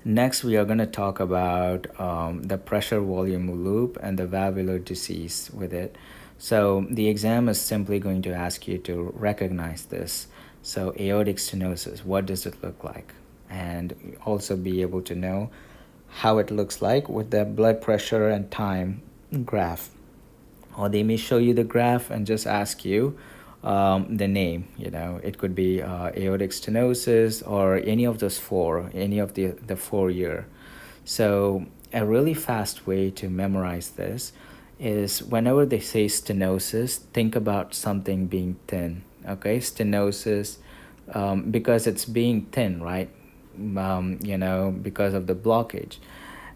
Next, we are going to talk about the pressure volume loop and the valvular disease with it. So the exam is simply going to ask you to recognize this. So aortic stenosis, what does it look like? And also be able to know how it looks like with the blood pressure and time graph. Or they may show you the graph and just ask you the name. It could be aortic stenosis or any of those four, any of the 4 year. So a really fast way to memorize this is whenever they say stenosis, think about something being thin. Okay, stenosis, because it's being thin, right? Because of the blockage.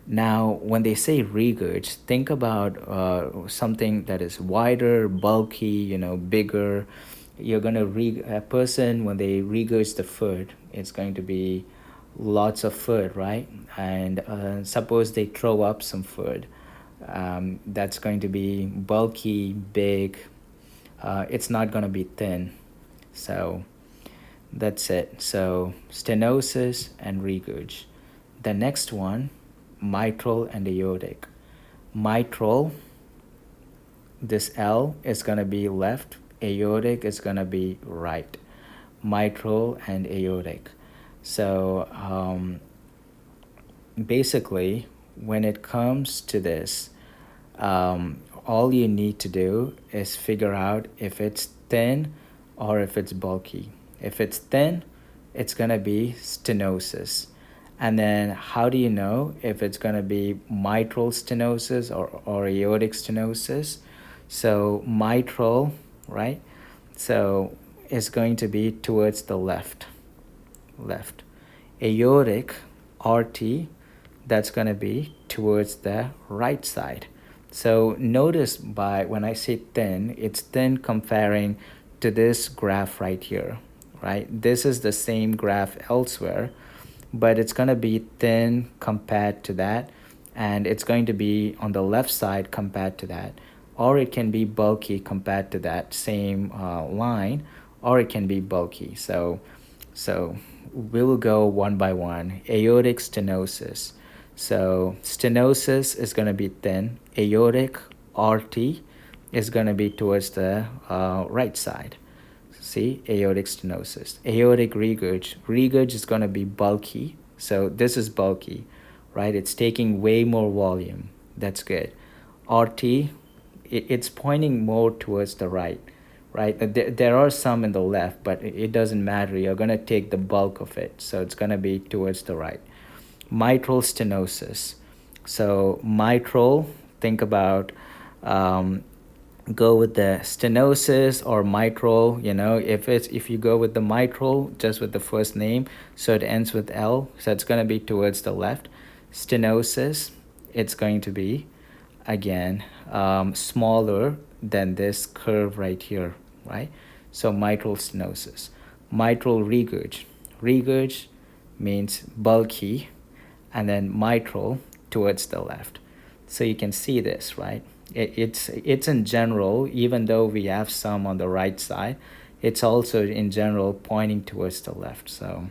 Now, when they say regurg, think about something that is wider, bulky, bigger. You're gonna a person when they regurge the food, it's going to be lots of food, right? And suppose they throw up some food, that's going to be bulky, big. It's not gonna be thin. So that's it. So stenosis and regurg. The next one, mitral and aortic. Mitral, this L is going to be left, aortic is going to be right. Mitral and aortic. So basically, when it comes to this, all you need to do is figure out if it's thin or if it's bulky. If it's thin, it's going to be stenosis. And then how do you know if it's going to be mitral stenosis or aortic stenosis? So mitral, right? So it's going to be towards the left. Aortic, RT, that's going to be towards the right side. So notice when I say thin, it's thin comparing to this graph right here, right? This is the same graph elsewhere, but it's going to be thin compared to that, and it's going to be on the left side compared to that, or it can be bulky compared to that same line, or it can be bulky. So we will go one by one. Aortic stenosis. So stenosis is going to be thin. Aortic RT is going to be towards the right side. See, aortic stenosis. Aortic regurg. Regurg is going to be bulky. So this is bulky, right? It's taking way more volume. That's good. RT, it's pointing more towards the right, right? There are some in the left, but it doesn't matter. You're going to take the bulk of it. So it's going to be towards the right. Mitral stenosis. So mitral, think about go with the stenosis or mitral. If you go with the mitral, just with the first name, so it ends with L, so it's going to be towards the left. Stenosis, it's going to be again smaller than this curve right here, right? So mitral stenosis. Mitral regurg means bulky, and then mitral towards the left. So you can see this, right? It's in general, even though we have some on the right side, it's also in general pointing towards the left. So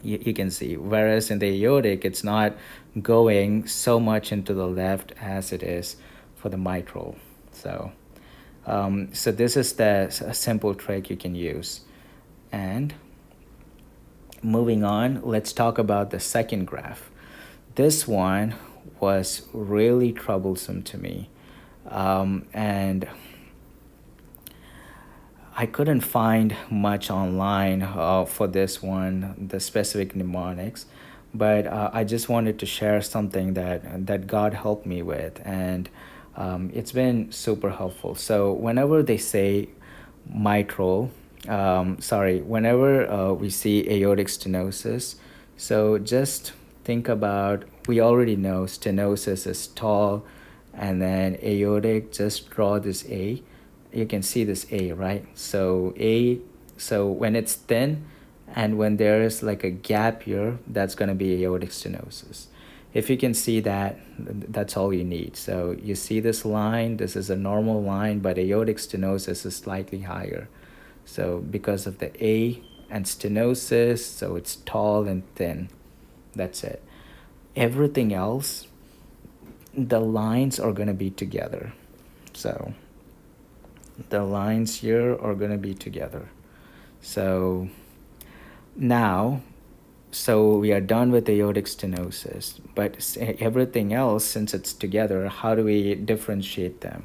you can see, whereas in the aortic, it's not going so much into the left as it is for the mitral. So this is a simple trick you can use. And moving on, let's talk about the second graph. This one was really troublesome to me. And I couldn't find much online for this one, the specific mnemonics, but I just wanted to share something that God helped me with, and it's been super helpful. So whenever they say mitral, whenever we see aortic stenosis, so just think about, we already know stenosis is tall, and then aortic, just draw this A. You can see this A, right? So when it's thin and when there is like a gap here, that's going to be aortic stenosis. If you can see that, that's all you need. So you see this line, this is a normal line, but aortic stenosis is slightly higher. So because of the A and stenosis, so it's tall and thin. That's it. Everything else, the lines are going to be together. So the lines here are going to be together. So now, so we are done with aortic stenosis, but everything else, since it's together, how do we differentiate them?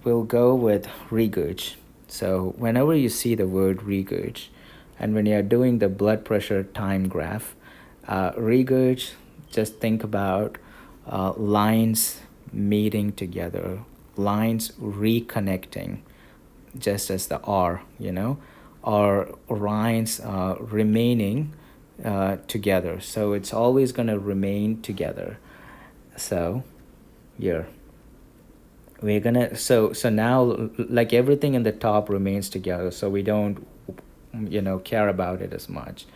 We'll go with regurg. So whenever you see the word regurg, and when you're doing the blood pressure time graph, regurg, just think about lines meeting together, lines reconnecting, just as the R, or lines remaining together. So it's always going to remain together. So here we're gonna, so now, like, everything in the top remains together, so we don't care about it as much.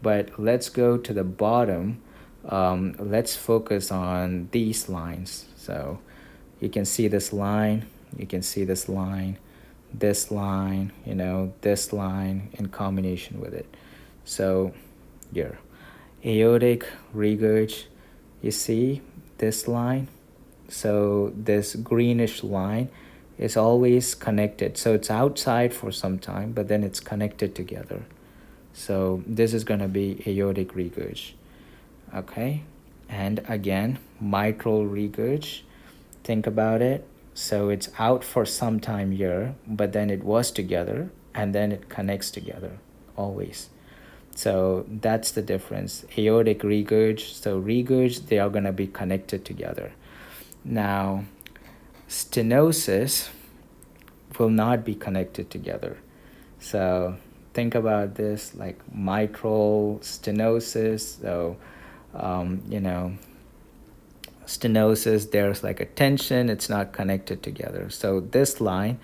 But let's go to the bottom. Let's focus on these lines. So you can see this line, you can see this line, this line, this line in combination with it. So here, aortic regurg, you see this line. So this greenish line is always connected. So it's outside for some time, but then it's connected together. So this is going to be aortic regurg. Okay. And again, mitral regurg. Think about it. So it's out for some time here, but then it was together, and then it connects together always. So that's the difference. Aortic regurg, so regurg, they are going to be connected together. Now, stenosis will not be connected together. So think about this, like mitral stenosis. So, stenosis, there's like a tension, it's not connected together. So this line,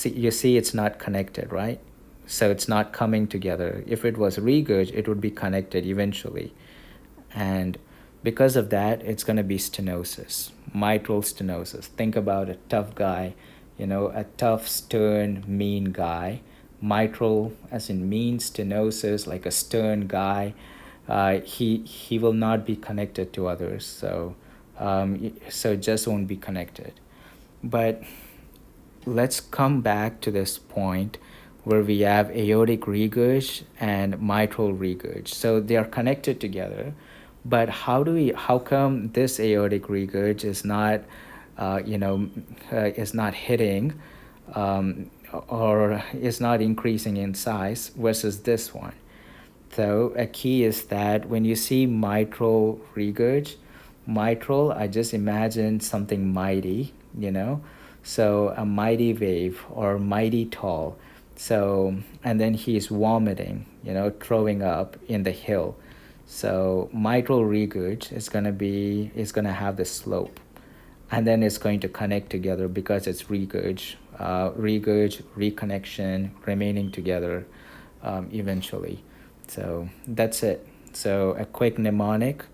you see it's not connected, right? So it's not coming together. If it was regurg, it would be connected eventually. And because of that, it's going to be stenosis, mitral stenosis. Think about a tough guy, a tough, stern, mean guy. Mitral, as in mean, stenosis, like a stern guy. He will not be connected to others. So it just won't be connected. But let's come back to this point where we have aortic regurg and mitral regurg. So they are connected together, but how come this aortic regurg is not, is not hitting, or is not increasing in size versus this one? So a key is that when you see mitral regurg, mitral, I just imagine something mighty, so a mighty wave or mighty tall. So, and then he's vomiting, throwing up in the hill. So mitral regurg is gonna have the slope, and then it's going to connect together because it's regurg, reconnection, remaining together eventually. So that's it. So a quick mnemonic: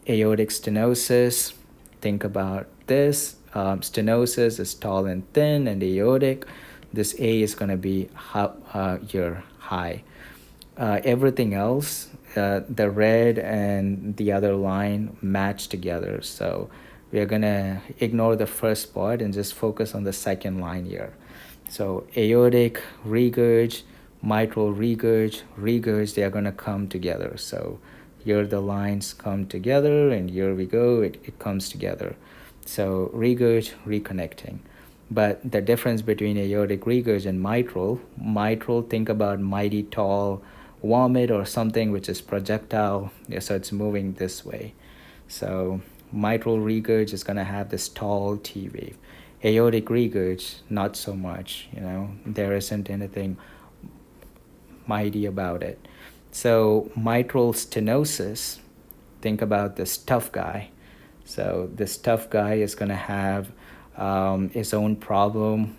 aortic stenosis. Think about this. Stenosis is tall and thin, and aortic, this A is going to be your high. Everything else, the red and the other line match together. So we are going to ignore the first part and just focus on the second line here. So aortic regurg, mitral regurg, they are going to come together. So here the lines come together, and here we go, it comes together. So regurg, reconnecting. But the difference between aortic regurg and mitral, think about mighty tall vomit or something which is projectile. Yeah, so it's moving this way. So mitral regurg is going to have this tall T wave. Aortic regurg, not so much, there isn't anything mighty about it. So mitral stenosis, think about this tough guy. So this tough guy is going to have his own problem.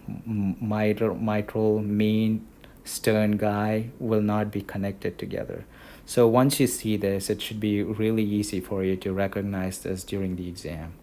Mitral, mean, stern guy will not be connected together. So once you see this, it should be really easy for you to recognize this during the exam.